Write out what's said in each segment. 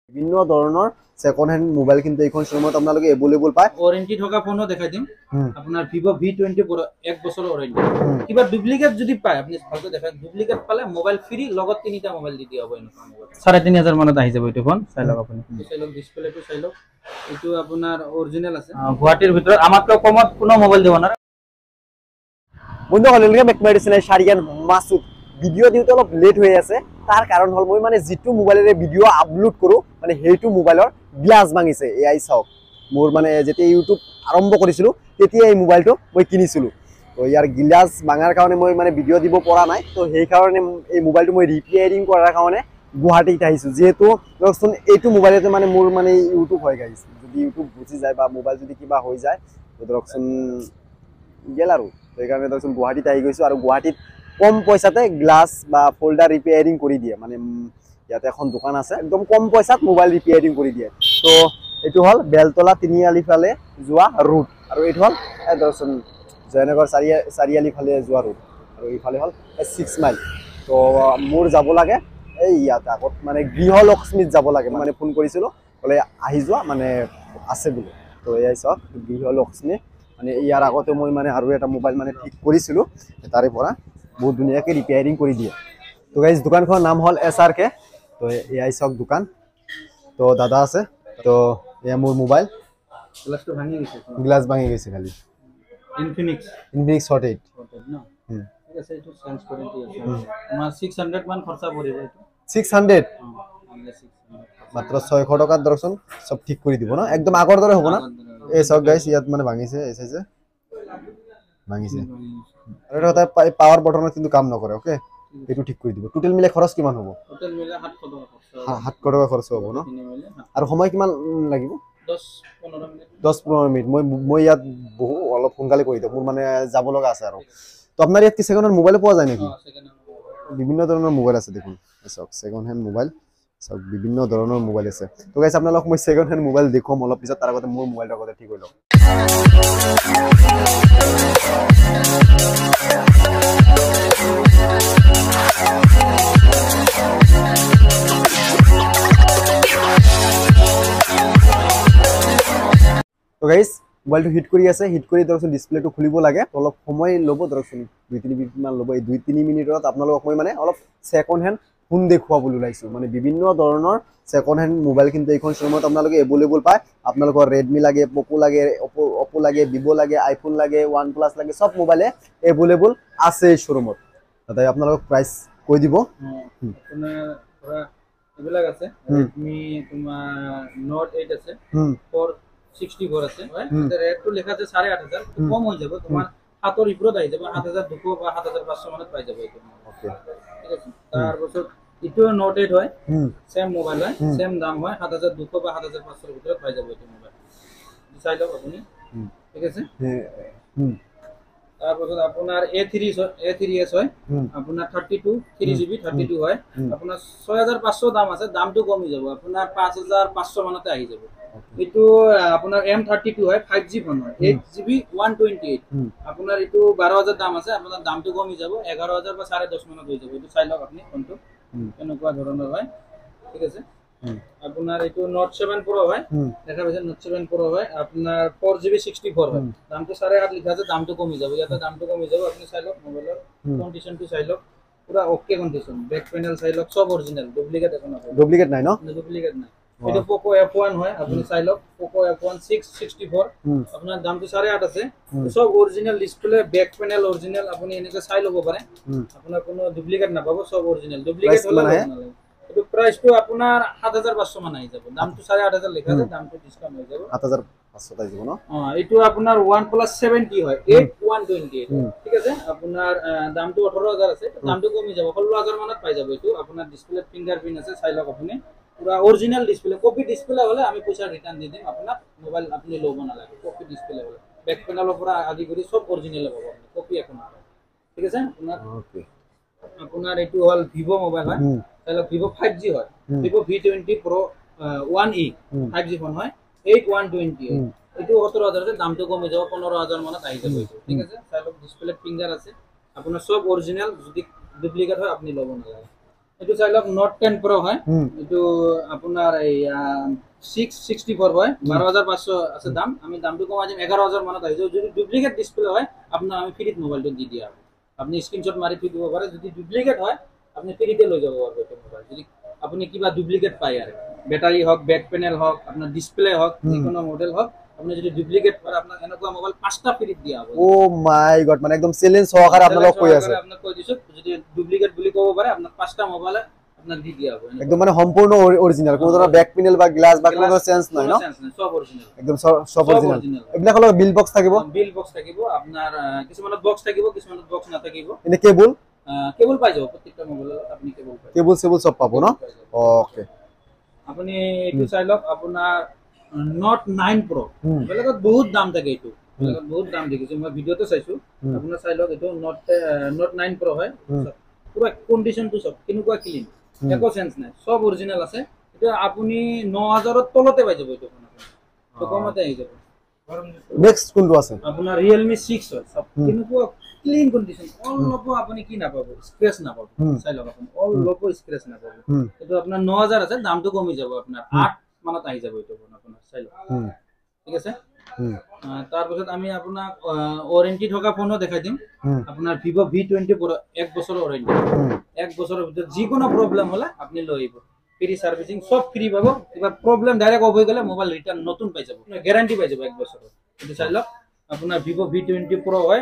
বিভিন্ন ধৰণৰ second hand mobile কিন্তু এইখন শোৰুমত আপোনালোকে अवेलेबल পায়। ওয়াৰেন্টি থকা ফোনও দেখাই দিম। আপোনাৰ Vivo V20 Pro 1 বছৰৰ ওয়ারেন্টি। কিবা ডুপ্লিকেট যদি পায় আপুনি ভালকৈ দেখাই, ডুপ্লিকেট পালে মোবাইল ফ্রি, লগত তিনিটা মোবাইল দি দিয়া হ'ব এনেকুৱা মোবাইল। 3500 মানত আহি যাব এইটো ফোন। চাই লওক আপুনি। চাই লওক ডিসপ্লেটো চাই লওক। এইটো আপোনাৰ অৰিজিনাল আছে। গুৱাহাটীৰ ভিতৰত আমাতকৈ কমত কোনো মোবাইল দিব নোৱাৰে। বন্ধুসকল বেক মেডিচিন শাৰিয়ান মাসুদ ভিডিও দিওতে অলপ লেট হৈ আছে। তাৰ কাৰণ হল মই মানে যেটো মোবাইলেৰে ভিডিও আপলোড কৰো মানে হেইটো মোবাইলৰ গ্লাস ভাঙিছে। এআই চাওক মোৰ মানে যেতিয়া ইউটিউব আৰম্ভ কৰিছিলো তেতিয়া এই মোবাইলটো মই কিনিছিলো। তো ইয়াৰ গ্লাস ভাঙাৰ কাৰণে মই মানে ভিডিও দিব পৰা নাই। তো সেই কাৰণে এই মোবাইলটো মই ৰিপেয়াৰিং কৰাৰ কাৰণে গুৱাহাটীত আহিছো। যেহেতু ধৰকচোন এইটো মোবাইলতে মানে মোৰ মানে ইউটিউব হৈ গাইছে। যদি ইউটিউব বুজি যায় বা মোবাইল যদি কিবা হৈ যায় তো ধৰকচোন গেল আৰু সেইকাৰণে ধৰকচোন গুৱাহাটীত আহি গৈছো। আৰু গুৱাহাটীত কম পইচাতে গ্লাস বা ফোল্ডার রিপেয়ারিং করে দিয়ে মানে ইয়াতে এখন দোকান আছে একদম কম পয়সাত মোবাইল রিপেয়ারিং করে দিয়ে। তো এইটো হল বেলতলা তিনিআলি ফালে যোৱা ৰুট আৰু এইটো হল দৰ্শন জয়নগৰ চাৰিআলি ফালে যোৱা ৰুট আৰু এইফালে হল 6 মাইল। তো মোৰ যাব লাগে এই ইয়াতে আগত মানে গৃহলক্ষ্মীত যাব লাগে। মানে ফোন কৰিছিলো বলে আহি যোৱা মানে আছে বুলি। তো এই চাওক গৃহলক্ষ্মী মানে ইয়াৰ আগতে মই মানে আৰু এটা মোবাইল মানে ঠিক কৰিছিলো তাৰে পৰা বহুত ধুনীয়াকৈ ৰিপেয়াৰিং কৰি দিয়ে। তো গাইজ দোকানখনৰ নাম হল SRK। তো এআই চাওক দোকান। তো দাদা আছে। তো এয়া মোৰ মোবাইল গ্লাসটো ভাঙি গৈছে। গ্লাস ভাঙি গৈছে খালি। ইনফিনিক্স হট 8 ন ঠিক আছে। এইটো চেঞ্জ কৰি দি আছে। আমাৰ 600 মান খৰচা পৰিব এইটো। 600 600 মাত্ৰ 600 টকাত দৰচোন সব ঠিক কৰি দিব ন একদম আগৰ দৰে হ'ব না। এই চাওক গাইজ ইয়াত মানে ভাঙিছে এই চাইছে ভাঙিছে আৰু এটা পাৱাৰ বটনত কিন্তু কাম নকৰে। ওকে এইটো ঠিক কৰি দিব। টোটাল মিলে খৰচ কিমান হ'ব? টোটাল মিলে 700 টকা খৰচ। 700 টকা খৰচ হ'ব ন। আৰু সময় কিমান লাগিব? 10-15 মিনিট। 10-15 মিনিট। মই ইয়াত বহু অলপ সোনকালে কৰি দিওঁ। মোৰ মানে যাব লগা আছে আৰু। তো আপোনাৰ ইয়াত কি সেকেন্ড হ্যান্ড মোবাইল পোৱা যায় নেকি? বিভিন্ন ধৰণৰ মোবাইল আছে দেখোন। চাওক সেকেন্ড হ্যান্ড মোবাইল চাওক বিভিন্ন ধৰণৰ মোবাইল আছে। তো গাইস আপোনালোক মই সেকেন্ড হ্যান্ড মোবাইল দেখুৱাম অলপ পিছত। তাৰ আগতে মোৰ মোবাইলটো আগতে ঠিক হৈ লওক। তো গাইস মোবাইলটো হিট কৰি আছে। হিট কৰি ধৰকচোন ডিসপ্লেটো খুলিব লাগে। অলপ সময় ল'ব ধৰকচোন 2-3 মিনিট মান ল'ব। এই 2-3 মিনিটত আপোনালোকক মই মানে অলপ সেকেন্ড হ্যান্ড ফোন দেখুৱাবলৈ ওলাইছো। মানে বিভিন্ন ধৰণৰ সেকেন্ড হ্যান্ড মোবাইল কিন্তু এইখন শোৰুমত আপোনালোকে अवेलेबल পায়। আপোনালোকৰ Redmi লাগে, Poco লাগে, Oppo লাগে, Vivo লাগে, iPhone লাগে, OnePlus লাগে সব মোবাইলে अवेलेबल আছে এই শোরুমত। তাতে আপোনালোকক প্রাইস কৈ দিব। আপোনাৰ ধৰা এইবিলাক আছে। Redmi তোমাৰ Note 8 আছে। 464 আছে। ৰেটটো লেখা আছে 8500 কম হৈ যাব। তোমাৰ 7ৰ ওপৰত আহি যাব। 7200 বা 7500 মানত পাই যাব এইটো। ওকে ঠিক আছে। তাৰ পাছত ইটো Note 8 হয়। সেম মোবাইল হয়, সেম দাম হয়। 7200 বা 7500 ভিতৰত পাই যাব এইটো মোবাইল। চাই লওক আপুনি। ঠিক আছে। তাৰ পাছত আপোনাৰ A3s হয়। আপোনাৰ 32 3GB 32 হয়। আপোনাৰ 6500 দাম আছে। দামটো কমি যাব। আপোনাৰ 5500 মানতে আহি যাব। এইটো আপোনাৰ M32 হয় 5G ফোন হয়। 8GB 128 আপোনাৰ এইটো 12000 দাম আছে। আপোনাৰ দামটো কমি যাব 11000 বা 10.5 মানত হৈ যাব। এইটো চাই লওক আপুনি ফোনটো কেনেকুৱা ধৰণৰ হয়। ঠিক আছে। আপোনাৰ এইটো Note 7 Pro হয়। দেখা পাইছে Note 7 Pro হয়। আপোনাৰ 4GB 64 হয়। দামটো 8.5 লিখা আছে। দামটো কমি যাব। ইয়াতে দামটো কমি যাব। আপুনি চাই লওক মোবাইলৰ কন্ডিশনটো চাই লওক। পুৰা ওকে কন্ডিশন। বেক প্যানেল চাই লওক সব অৰিজিনাল। ডুপ্লিকেট একো নাই। ডুপ্লিকেট নাই ন? ডুপ্লিকেট নাই। এটা Poco F1 হয়। আপুনি চাই লওক Poco F1 664 আপোনাৰ দামটো 8.5 আছে। সব original display, back panel original. আপুনি এনেকৈ চাই ল'ব পাৰে। আপোনাৰ কোনো ডুপ্লিকেট নাপাব। সব অৰিজিনাল। ডুপ্লিকেট হলে নালাগে। এইটো প্ৰাইসটো আপোনাৰ 7500 মান আহি যাব। দামটো 8500 লেখা আছে। দামটো ডিসকাউন্ট হৈ যাব 7500 আহি যাব ন। এইটো আপোনাৰ OnePlus 7T হয় 8128। ঠিক আছে। আপোনাৰ দামটো 18000 আছে। দামটো কমি যাব 16000 মানত পাই যাব। এইটো আপোনাৰ ডিসপ্লে ফিংগাৰপ্ৰিন্ট আছে। চাই লওক আপুনি। পুরা অরিজিনাল ডিসপ্লে। কপি ডিসপ্লে হলে আমি পয়সা রিটার্ন দি দিম। আপনার মোবাইল আপনি লব না লাগে। কপি ডিসপ্লে হলে ব্যাক প্যানেলৰ পৰা আদি কৰি সব অৰিজিনাল পাব। কপি এখন ঠিক আছে। আপোনাৰ এইটো হল Vivo মোবাইল হয়। তাহলে Vivo 5G হয়। Vivo V20 Pro 1E 5G phone হয় 8128। এইটো 17000 আছে। দামটো কমি যাব 15000 মানত আহি যাব এইটো। ঠিক আছে। চাই লওক ডিসপ্লে ফিংগার আছে। আপোনাৰ সব অরিজিনাল। যদি ডুপ্লিকেট হয় আপনি লব না লাগে। এটো চাই লওক নোট 10 Pro হয় এটো আপোনাৰ এই 664 হয় 12500 আছে দাম আমি দামটো কমাই দিম 11000 মানত আহি যাব যদি ডুপ্লিকেট ডিসপ্লে হয় আপোনাৰ আমি ফ্ৰীত মোবাইলটো দি দিয়া আপনি স্ক্ৰিনশট মাৰি থৈ দিব পাৰে যদি ডুপ্লিকেট হয় আপনি ফ্ৰীতে লৈ যাব পাৰিব মোবাইল যদি আপনি কিবা ডুপ্লিকেট পায় আৰু ব্যাটারি হক ব্যাক প্যানেল হক আপনার ডিসপ্লে হক যিকোনো মডেল হক আপনি যদি ডুপ্লিকেট পায় আপনার এনেকুৱা মোবাইল 5টা ফ্ৰীত দিয়া হ'ব ও মাই গড মানে একদম চ্যালেঞ্জ সহকারে আপোনালোক কৈ আছে আপোনাক কৈ দিছো যদি ডুপ্লিকেট বুলি ক'ব পাৰে আপনাৰ 5টা মোবাইল আপনাৰ দি দিয়া হ'ব একদম মানে সম্পূৰ্ণ অৰিজিনাল কোনো ধৰণৰ ব্যাক প্যানেল বা গ্লাস বা কোনো সেন্স নাই ন সব অরিজিনাল একদম সব অরিজিনাল এইবিলাক হলো বিল বক্স থাকিব আপনার কিছুমানত বক্স থাকিব কিছুমানত বক্স না থাকিব এনে কেবল পাই যাব প্রত্যেকটা মোবাইল আপনি কেবল সব পাবো না ওকে আপনি একটু চাই লওক আপনার নোট 9 Pro বেলেগত বহুত দাম থাকে এটো বেলেগত বহুত দাম দেখিছো মই ভিডিওতে চাইছো আপোনাৰ চাই লওক এটো নোট 9 Pro হয় পুরা কন্ডিশন তো সব কিনুকা ক্লিন একো সেন্স নাই সব অরিজিনাল আছে এটা আপনি 9000 এর তলতে পাই যাব এটো তো কমতে আই যাব নেক্সট কোনটো আছে আপনার Realme 6 হয় সব কিনুকা ক্লিন কন্ডিশন অল লোগো আপনি কি না পাবো স্ক্র্যাচ না পাবো চাই লওক আপনি অল লোগো স্ক্র্যাচ না পাবো এটো আপনার 9000 আছে দামটো কমি যাব আপনার 8 মানত আই যাব এটো আপনার চাই লওক ঠিক আছে তারপর আমি আপনার ওয়ারেন্টি থকা ফোনও দেখাই দিম আপনার Vivo V20 Pro 1 বছরের ওয়ারেন্টি 1 বছরের ভিতর যে কোনো প্রবলেম হলে আপনি লই আইব ফ্রি সার্ভিসিং সব ফ্রি পাবো এবার প্রবলেম ডাইরেক্ট অফ হয়ে গেলে মোবাইল রিটার্ন নতুন পাই যাব গ্যারান্টি পাই যাব 1 বছরের এটা চাইলো আপনার Vivo V20 Pro হয়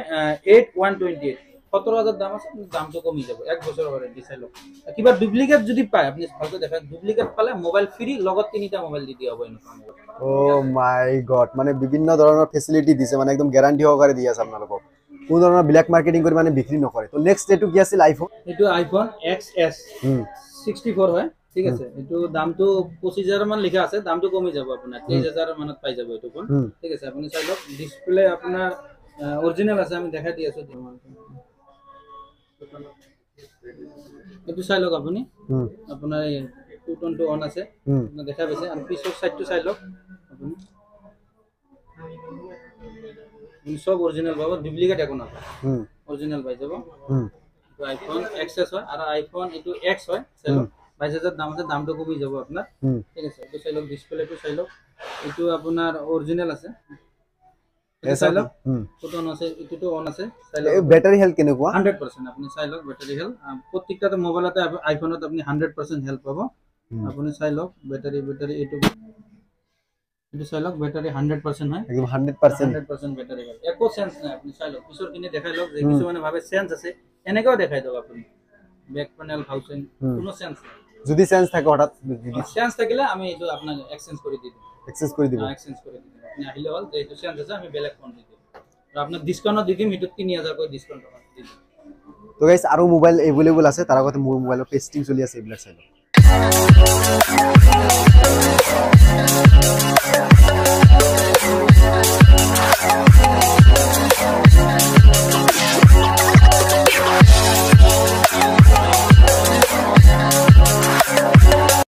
8128 17000 দাম আছে দাম তো কমই যাব 1 বছরের ওয়ারেন্টি চাইলো কিবা ডুপ্লিকেট যদি পায় আপনি ভালকে দেখেন ডুপ্লিকেট পালে মোবাইল ফ্রি লগত তিনটা মোবাইল দি দিয়া হবে এনকা ও মাই গড মানে বিভিন্ন ধৰণৰ ফেসিলিটি দিছে মানে একদম গ্যাৰান্টি সহকাৰে দি আছে আপোনালোকক কোন ধৰণৰ ব্ল্যাক মাৰ্কেটিং কৰি মানে বিক্ৰি নকৰে তো নেক্সট এটো কি আছিল আইফোন এটো আইফোন XS 64 হয় ঠিক আছে এটো দামটো 25000 মান লিখা আছে দামটো কমি যাব আপোনাৰ 23000 মানত পাই যাব এটো ফোন ঠিক আছে আপুনি চাই লওক ডিসপ্লে আপোনাৰ অৰিজিনাল আছে আমি দেখাই দি আছো এটো চাই লওক আপুনি আপোনাৰ টু টোনটো অন আছে আপনি দেখা পাইছে আৰু পিছৰ সাইডটো চাই লওক আপুনি সব অরিজিনাল পাবো ডুপ্লিকেট একো না অরিজিনাল পাই যাব তো আইফোন XS হয় আর আইফোন এটো X হয় চাইলো 22000 দাম আছে দামটো কমি যাব আপনার ঠিক আছে তো চাইলো ডিসপ্লেটো চাইলো এটো আপনার অরিজিনাল আছে চাইলো কত অন আছে এটো অন আছে চাইলো ব্যাটারি হেলথ কেনেকুৱা 100% আপনি চাইলো ব্যাটারি হেলথ প্রত্যেকটা মোবাইলতে আইফোনত আপনি 100% হেল্প পাবো আপনি চাইলো ব্যাটারি এটো এটো চাইলো ব্যাটারি 100% হয় একদম 100% ব্যাটারি হয় একো সেন্স নাই আপনি চাইলো পিছৰ কিনে দেখাই লওক যে কিছু মানে ভাবে সেন্স আছে এনেকাও দেখাই দাও আপনি ব্যাক প্যানেল হাউসিং কোনো সেন্স নাই যদি সেন্স থাকে হঠাৎ যদি সেন্স থাকিলে আমি এটো আপনাকে এক্সচেঞ্জ করে দিই আপনি আহিলে হল যে এটো সেন্স আছে আমি বেলেগ ফোন দি দিম আর আপনার ডিসকাউন্ট দি দিম এটো 3000 করে ডিসকাউন্ট দি দিম তো গাইস আৰু মোবাইল अवेलेबल আছে তাৰ আগতে মোৰ মোবাইলৰ টেস্টিং চলি আছে এইবিলাক চাই লওক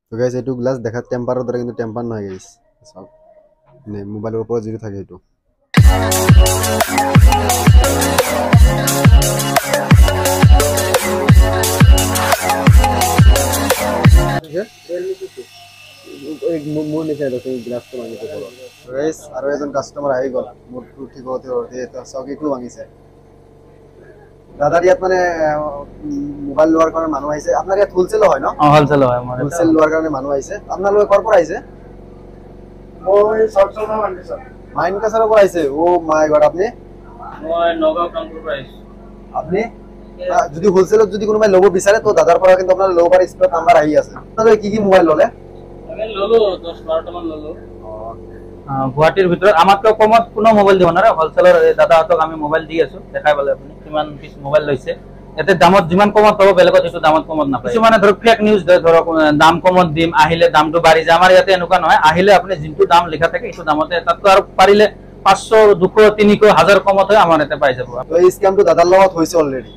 তো গাইস এটো গ্লাস দেখা টেম্পাৰৰ দৰে কিন্তু টেম্পাৰ নহয় গাইস সব নে মোবাইলৰ ওপৰত যিটো থাকে এটো মোৰ নিচাই দেখো গ্লাসটো ভাঙিছে গাইস আৰু এজন কাস্টমাৰ আহি গল মোৰটো ঠিক হতে এটা সকিটো ভাঙিছে দাদা ইয়াত মানে মোবাইল লোৱাৰ কাৰণে মানুহ আহিছে আপোনাৰ ইয়াত হোলসেল হয় ন হোলসেল হয় আমাৰ হোলসেল লোৱাৰ কাৰণে মানুহ আহিছে আপোনালোকে কৰ পৰা আহিছে মই সবসময় মানছি স্যাৰ মাইনকাছৰ পৰা আহিছে ও মাই গড আপনি মই নগাঁও কামপুৰ পৰা আহিছো আপনি যদি হোলসেলত যদি কোনোবাই লব বিচাৰে তো দাদাৰ পৰা কিন্তু আপোনাৰ লব পাৰে স্পট নাম্বাৰ আহি আছে আপোনালোকে কি কি মোবাইল ললে আমি ললো 10-12 মান ললো গুৱাহাটীৰ ভিতৰত আমাৰটো কমত কোনো মোবাইল দিব না হোলসেলৰ দাদাহঁতক আমি মোবাইল দি আছো দেখাই পালে আপুনি কিমান পিস মোবাইল লৈছে এতে দামত যিমান কমত পাব বেলেগত এটো দামত কমত নাপায় কিছুমানে ধৰক ফেক নিউজ ধৰক দাম কমত দিম আহিলে দামটো বাঢ়ি যায় আমাৰ ইয়াতে এনেকুৱা নহয় আহিলে আপুনি যিটো দাম লিখা থাকে এটো দামতে তাতটো আৰু পাৰিলে 500 200 300 1000 কমত হয় আমাৰ ইয়াতে পাই যাব তো এই স্ক্যামটো দাদাৰ লগত হৈছে অলৰেডি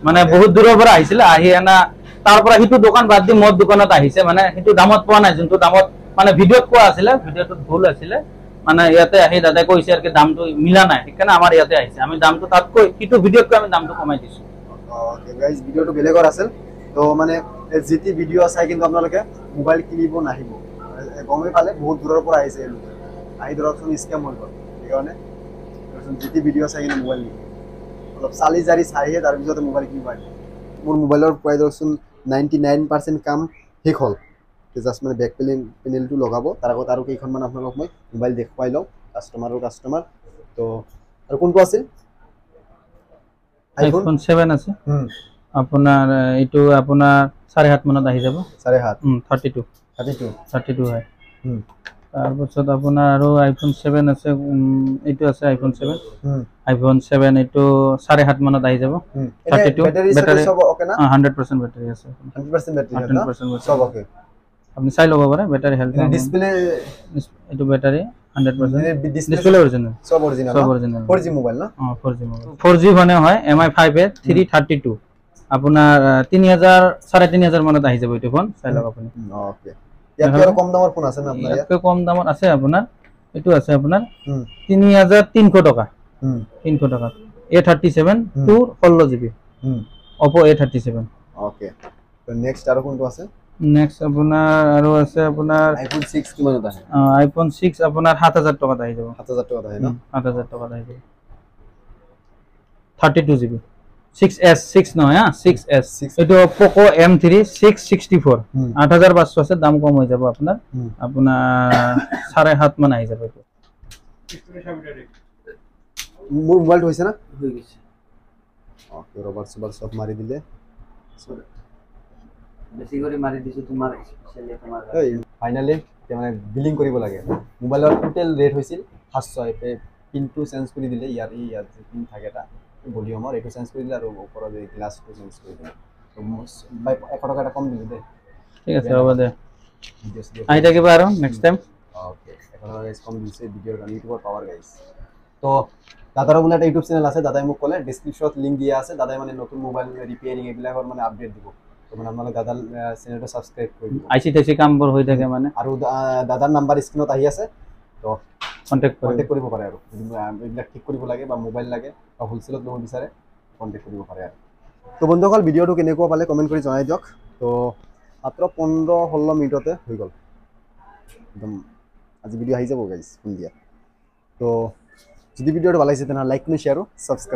মানে বহুত দূৰৰ পৰা আহিছিল আহি আনা তাৰ পৰা হিটো দোকান বাদ দি মদ দোকানত আহিছে মানে হিটো দামত পোৱা নাই যোনটো দামত মানে ভিডিওত কোৱা আছিল ভিডিওটো ভুল আছিল মানে ইয়াতে আহি দাদাই কৈছে আৰু কি দামটো মিলা নাই ঠিকনা আমাৰ ইয়াতে আহিছে আমি দামটো তাত কৈ হিটো ভিডিওত আমি দামটো কমাই দিছো ওকে গাইস ভিডিওটো বেলেগৰ আছিল তো তো মানে জিটি ভিডিঅ' চাই কিন্তু আপোনালোকে মোবাইল কিনিব নাহিব গমেই পালে বহুত দূৰৰ পৰা আহিছে এওঁলোকে আহি ধৰকচোন স্কেম হৈ গ'ল সেইকাৰণে জিটি ভিডিঅ' চাই কিন্তু মোবাইল নিকিনিব অলপ চালি জাৰি চাইহে তাৰপিছতে মোবাইল কিনিব আহিব মোৰ মোবাইলৰ প্ৰায় ধৰকচোন 99% কাম শেষ হ'ল জাষ্ট মানে বেক পেনেলটো লগাব তাৰ আগত আৰু কেইখনমান আপোনালোকক মই মোবাইল দেখুৱাই লওঁ কাষ্টমাৰ তো আৰু কোনটো আছিল আইফোন 7 আছে আপোনাৰ এইটো আপোনাৰ 7.5 মানত আহি যাব 7.5 32 হয় তাৰপিছত আপোনাৰ আৰু আইফোন 7 আছে এইটো আছে আইফোন 7 এইটো 7.5 মানত আহি যাব 32 বেটাৰী সব ওকে না 100% বেটাৰী আছে 100% বেটাৰী 100% সব ওকে আপনি চাই ল'ব পাৰে বেটাৰী হেল্থ ডিসপ্লে এইটো বেটাৰী 100% ডিসপ্লে অৰিজিনাল সব অৰিজিনাল 4G মোবাইল না 4G মোবাইল 4G মানে হয় MI5 এ 332 আপোনাৰ 3000 3500 মানত আহি যাব এইটো ফোন চাই লওক আপুনি ওকে ইয়াতকৈ আৰু কম দামৰ ফোন আছে না আপোনাৰ ইয়াতকৈ কম দামত আছে আপোনাৰ এইটো আছে আপোনাৰ 3300 টকা 300 টকা A37 2 16GB Oppo A37 okay তো নেক্সট আৰু কোনটো আছে নেক্সট আপোনাৰ আৰু আছে আপোনাৰ আইফোন 6 কিমানত আছে আইফোন 6 আপোনাৰ 7000 টকাত আহি যাব 7000 টকাত আহে ন 7000 টকাত আহি যাব 32GB 6s 6 নহয় 6s এটো Poco M3 664 8500 আছে দাম কম হৈ যাব আপোনাৰ 7.5 মান আহি যাব এটো মোৰ মোবাইল হৈছে না হৈ গৈছে ওকে ৰবাৰ্ট সুবাৰ সব মাৰি দিলে বেছি কৰি মাৰি দিছো তোমাৰ স্পেশালি তোমাৰ ফাইনালি মানে বিলিং কৰিব লাগে মোবাইলৰ টোটাল ৰেট হৈছিল 700 পিনটো চেঞ্জ কৰি দিলে ইয়াত যে পিন থাকে এটা ভলিউমৰ এইটো চেঞ্জ কৰি দিলে আৰু ওপৰৰ যে গ্লাছটো চেঞ্জ কৰি দিলে তো বাই 100 টকা এটা কম দিলে দে ঠিক আছে হ'ব দে আহি থাকিবা আৰু নেক্সট টাইম ওকে এখন গাইস কম দিছে ভিডিওৰ কাৰণে ইউটিউবৰ পাৱাৰ গাইস তো দাদাৰ বোলে এটা ইউটিউব চেনেল আছে দাদাই মোক ক'লে ডেসক্ৰিপচনত লিংক দিয়া আছে দাদাই মানে নতুন মোবাইল ৰিপেয়াৰিং এইবিলাকৰ মানে আপডেট দিব তো মানে আপোনালোকে দাদাৰ চেনেলটো সাবস্ক্ৰাইব কৰি দিব আইচি কামবোৰ হৈ থাকে মানে আৰু দাদাৰ নাম্বাৰ স্ক্ৰিনত আহি আছে তো কন্টাক্ট কৰিব পাৰে আৰু এইবিলাক ঠিক কৰিব লাগে বা মোবাইল লাগে বা হোলসেলত ল'ব বিচাৰে কন্টাক্ট কৰিব পাৰে আৰু তো বন্ধুসকল ভিডিওটো কেনেকুৱা পালে কমেণ্ট কৰি জনাই দিয়ক তো মাত্ৰ 15-16 মিনিটতে হৈ গ'ল একদম আজি ভিডিও আহি যাব গাইজ সন্ধিয়া তো যদি ভিডিওটো ভাল লাগিছে তেনেহ'লে লাইক কৰি শ্বেয়াৰ আৰু সাবস্ক্ৰাইব